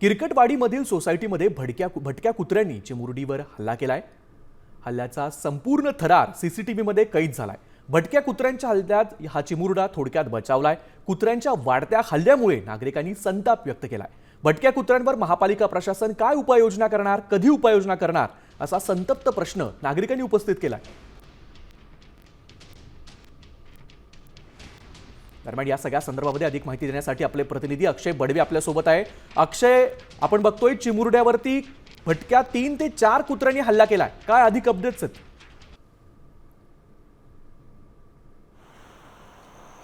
किरकटवाडीमधील सोसायटीमध्ये भटक्या कुत्र्यांनी चिमुरडीवर हल्ला केलाय। हल्ल्याचा संपूर्ण थरार सीसीटीव्हीमध्ये कैद झालाय। भटक्या कुत्र्यांच्या हल्ल्यात हा चिमुरडा थोडक्यात बचावलाय। कुत्र्यांच्या वाढत्या हल्ल्यामुळे नागरिकांनी संताप व्यक्त केलाय। भटक्या कुत्र्यांवर महापालिका प्रशासन काय उपाययोजना करणार, कधी उपाययोजना करणार असा संतप्त प्रश्न नागरिकांनी उपस्थित केलाय। दरम्यान या सगळ्या संदर्भामध्ये अधिक माहिती देण्यासाठी आपले प्रतिनिधी अक्षय बडवे आपल्या सोबत आहे। अक्षय, आपण बघतोय चिमुरड्यावरती भटक्या 3 ते 4 कुत्र्यांनी हल्ला केलाय, काय अधिक अपडेट्स आहेत?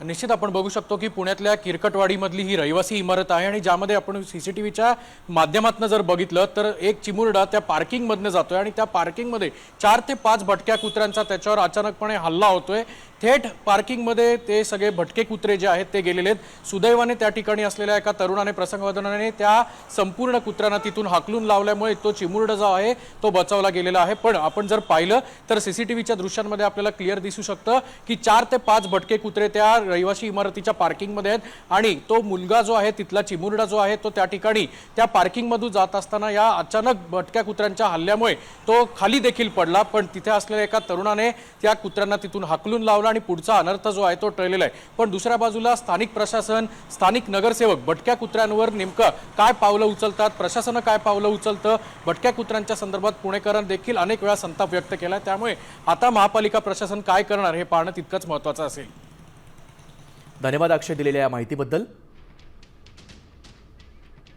निश्चित आपण बघू शकतो की पुण्यातल्या किरकटवाडीमधली ही रहिवासी इमारत आहे आणि ज्यामध्ये आपण सीसीटीव्हीच्या माध्यमातून जर बघितलं तर एक चिमुरडा त्या पार्किंग मधनं जातोय आणि त्या पार्किंग मध्ये 4 ते 5 भटक्या कुत्र्यांचा त्याच्यावर अचानकपणे हल्ला होतोय। थेट पार्किंग मध्ये ते सगळे भटके कुत्रे जे आहेत ते गेलेले आहेत। सुदैवाने त्या ठिकाणी असलेल्या एका तरुणाने प्रसंगवदनाने त्या संपूर्ण कुत्र्यांना तिथून हाकलून लावल्यामुळे तो चिमुरडा जो आहे तो बचावला गेलेला आहे। पण आपण जर पाहिलं तर सीसीटीव्हीच्या दृश्यांमध्ये आपल्याला क्लिअर दिसू शकतं की 4 ते 5 भटके कुत्रे त्या रहिवासी इमारतीच्या पार्किंग मध्ये आहेत आणि तो मुलगा जो आहे तिथला चिमुरडा जो आहे तो त्या ठिकाणी त्या पार्किंग मधून जात असताना या अचानक भटक्या कुत्र्यांच्या हल्ल्यामुळे तो खाली देखील पडला। पण तिथे असलेल्या एका तरुणाने त्या कुत्र्यांना तिथून हाकलून लावला आणि पुढचा अनर्थ जो आहे तो टळलेला आहे। पण दुसऱ्या बाजूला स्थानिक प्रशासन, स्थानिक नगरसेवक भटक्या कुत्र्यांवर नेमकं काय पावलं उचलतात, प्रशासन काय पावलं उचलतं, भटक्या कुत्र्यांच्या संदर्भात पुणेकरांनी देखील अनेक वेळा संताप व्यक्त केला। त्यामुळे आता महापालिका प्रशासन काय करणार हे पाहणं तितकंच महत्त्वाचं असेल। धन्यवाद अक्षय दिलेल्या या माहितीबद्दल।